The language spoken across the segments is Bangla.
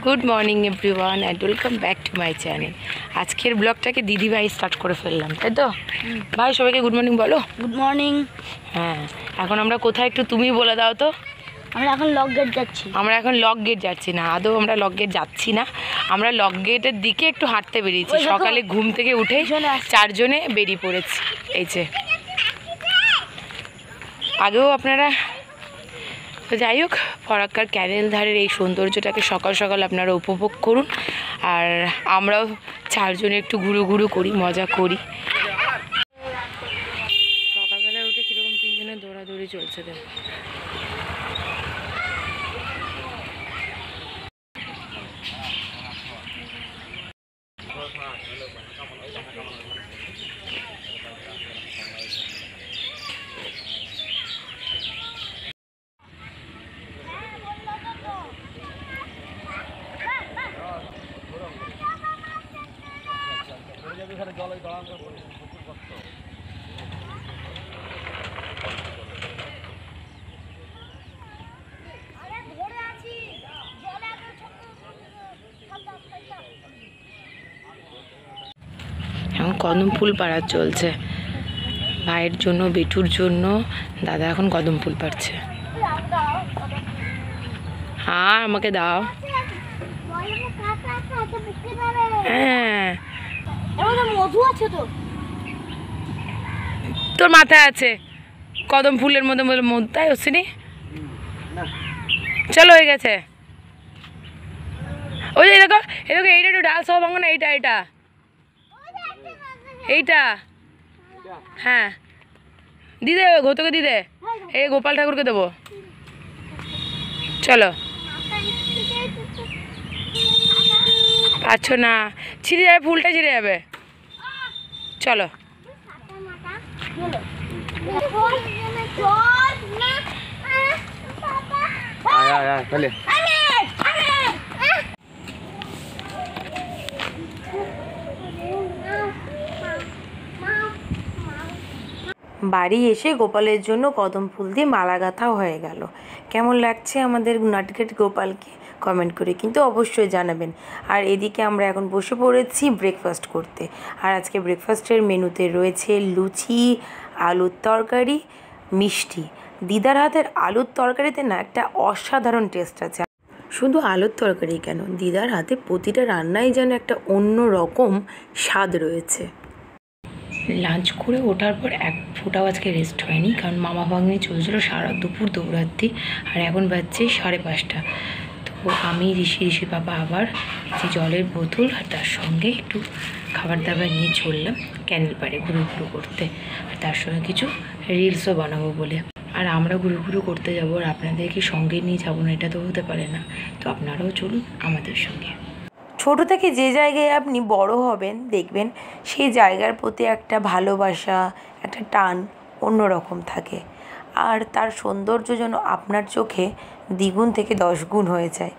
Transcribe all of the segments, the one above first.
Good morning everyone and welcome back to my channel. আজকের ব্লগটাকে দিদি ভাই স্টার্ট করে ফেললাম, তাই তো ভাই? সবাইকে গুড মর্নিং বলো। Good morning. হ্যাঁ, এখন আমরা কোথায় একটু তুমি বলে দাও তো। আমরা এখন লক গেট যাচ্ছি। আমরা এখন লক গেট যাচ্ছি না, আদৌ আমরা লক গেট যাচ্ছি না, আমরা লক গেটের দিকে একটু হাঁটতে বেরিয়েছি। সকালে ঘুম থেকে উঠেই চারজনে বেরিয়ে পড়েছি। এই যে আগেও আপনারা, তো যাই হোক, ফরাক্কার ক্যানেল ধারের এই সৌন্দর্যটাকে সকাল সকাল আপনারা উপভোগ করুন। আর আমরাও চারজনে একটু ঘুরু ঘুরু করি, মজা করি। সকালবেলায় উঠে কীরকম তিনজনের দৌড়াদৌড়ি চলছে দেখ। এখন কদম ফুল পাড়া চলছে ভাইয়ের জন্য, বেটুর জন্য। দাদা এখন কদম ফুল পাড়ছে। হ্যাঁ, আমাকে দাও। হ্যাঁ, মধু আছে তো, তোর মাথায় আছে কদম ফুলের মধ্যে মধু, তাই হচ্ছে নি? চলো, হয়ে গেছে। ওই যে দেখো, এরকম এইটা একটু ডাল সহ ভাঙো না, এইটা এইটা এইটা হ্যাঁ, দিদে ঘোতকে দিদে, এই গোপাল ঠাকুরকে দেবো। চলো, পাচ্ছ না, ছিঁড়ে যাবে, ফুলটা ছিঁড়ে যাবে। চলো, বাড়ি এসে গোপালের জন্য কদম ফুল দিয়ে মালা গাঁথাও হয়ে গেল। কেমন লাগছে আমাদের নাটকেট গোপালকে কমেন্ট করে কিন্তু অবশ্যই জানাবেন। আর এদিকে আমরা এখন বসে পড়েছি ব্রেকফাস্ট করতে। আর আজকে ব্রেকফাস্টের মেনুতে রয়েছে লুচি, আলুর তরকারি, মিষ্টি। দিদার হাতের আলুর তরকারিতে না একটা অসাধারণ টেস্ট আছে। শুধু আলুর তরকারি কেন, দিদার হাতে প্রতিটা রান্নায় যেন একটা অন্য রকম স্বাদ রয়েছে। লাঞ্চ করে ওঠার পর এক ফোটাও আজকে রেস্ট হয়নি, কারণ মামা ভাগ্নি চলছিল সারা দুপুর দৌড়াতে। আর এখন বাজছে 5:30। তো আমি ঋষি বাবা আবার যে জলের বোতল আর তার সঙ্গে একটু খাবার দাবার নিয়ে চললাম ক্যানেল পাড়ে ঘুরু ঘুরু করতে। আর তার সঙ্গে কিছু রিলসও বানাবো বলে। আর আমরা ঘুরু ঘুরু করতে যাবো, আর আপনাদেরকে সঙ্গে নিয়ে যাবো না, এটা তো হতে পারে না। তো আপনারাও চলুন আমাদের সঙ্গে। ছোট থেকে যে জায়গায় আপনি বড় হবেন, দেখবেন সেই জায়গার প্রতি একটা ভালোবাসা, একটা টান অন্যরকম থাকে। আর তার সৌন্দর্য যেন আপনার চোখে দ্বিগুণ থেকে 10 গুণ হয়ে যায়।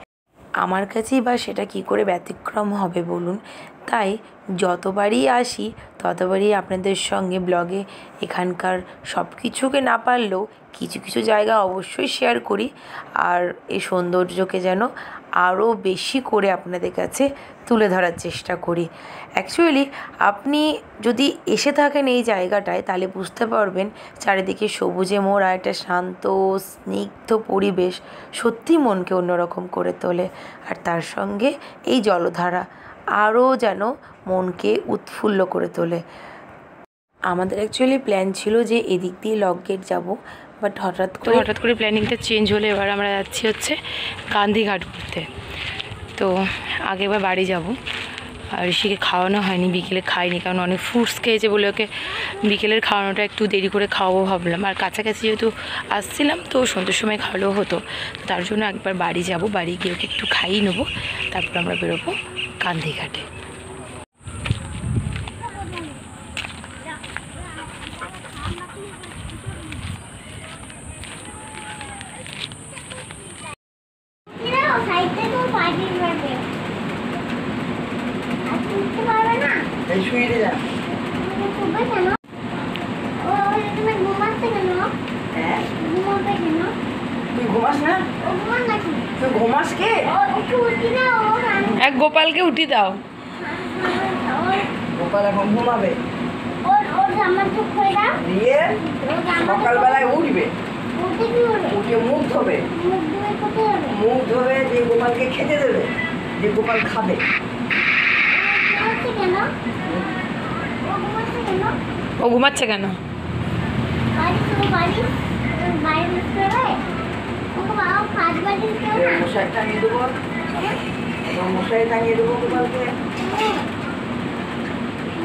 আমার কাছেই বা সেটা কী করে ব্যতিক্রম হবে বলুন? তাই যতবারই আসি ততবারই আপনাদের সঙ্গে ব্লগে এখানকার সব কিছুকে না পারলেও কিছু কিছু জায়গা অবশ্যই শেয়ার করি। আর এই সৌন্দর্যকে যেন আরও বেশি করে আপনাদের কাছে তুলে ধরার চেষ্টা করি। অ্যাকচুয়ালি আপনি যদি এসে থাকেন এই জায়গাটায়, তাহলে বুঝতে পারবেন চারিদিকে সবুজে মোড়া একটা শান্ত স্নিগ্ধ পরিবেশ সত্যি মনকে অন্যরকম করে তোলে। আর তার সঙ্গে এই জলধারা আরও যেন মনকে উৎফুল্ল করে তোলে। আমাদের অ্যাকচুয়ালি প্ল্যান ছিল যে এদিক দিয়ে লক গেট যাবো, বাট হঠাৎ করে প্ল্যানিংটা চেঞ্জ হলে এবার আমরা যাচ্ছি হচ্ছে গান্ধীঘাট ঘুরতে। তো আগেবার বাড়ি যাব। আর ঋষিকে খাওয়ানো হয়নি, বিকেলে খাইনি, কারণ অনেক ফ্রুটস খেয়েছে বলে ওকে বিকেলের খাওয়ানোটা একটু দেরি করে খাওয়াবো ভাবলাম। আর কাছাকাছি যেহেতু আসছিলাম তো সন্ধ্যের সময় খাওয়ালেও হতো, তার জন্য একবার বাড়ি যাব, বাড়ি গিয়ে ওকে একটু খাইয়ে নেবো, তারপর আমরা বেরোবো গান্ধীঘাটে। তুই ঘুমাস না? ও ঘুমান নাকি? তুই ঘুমাস কে? ওকে উঠি না, ও এক গোপালকে উঠি দাও। গোপাল এখন ঘুমাবে, ওর জামা তো খুলে দাও। দিয়ে ওর জামা সকালবেলায় উঠবে, উঠে কি হবে? উঠে মুখ ধোবে, মুখ ধুয়ে কোথায় যাবে? মুখ ধোবে দিয়ে গোপালকে খেতে দেবে, দিয়ে গোপাল খাবে। ঘুমাচ্ছে কেন? ও ঘুমাচ্ছে কেন? ও ঘুমাচ্ছে কেন? বাড়ি বসতে হবে? ওকে বাবা কাজ বাড়ি দিতে হবে না? মশাই টাঙিয়ে দেবো, মশাই টাঙিয়ে দেবো গোপালকে।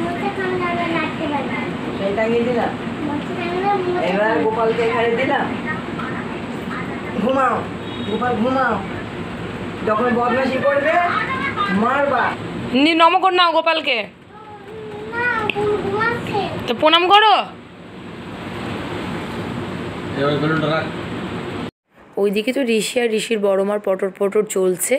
মুখে ঠান্ডা হলে নাচতে পারবে। মশাই টাঙিয়ে দিলাম, মুখে ঠান্ডা হলে মুখে এবার গোপালকে এখানে দিলাম। ঘুমাও গোপাল, ঘুমাও। যখন বদমাশি করবে মারবা। নম কর নাও গোপালকে, না, ঘুমাচ্ছে। তো প্রণাম করো। ওইদিকে তো ঋষি আর ঋষির বড় মার পটর পটর চলছে,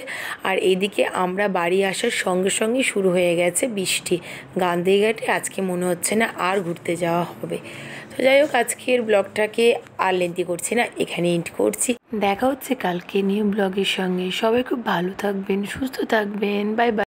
আর এইদিকে আমরা বাড়ি আসার সঙ্গে সঙ্গে শুরু হয়ে গেছে বৃষ্টি। গান্ধীঘাটে আজকে মনে হচ্ছে না আর ঘুরতে যাওয়া হবে। তো যাই হোক, আজকের ব্লগটাকে আর লেন্থি করছি না, এখানে এন্ড করছি। দেখা হচ্ছে কালকে নিউ ব্লগের সঙ্গে। সবাই খুব ভালো থাকবেন, সুস্থ থাকবেন। Bye bye.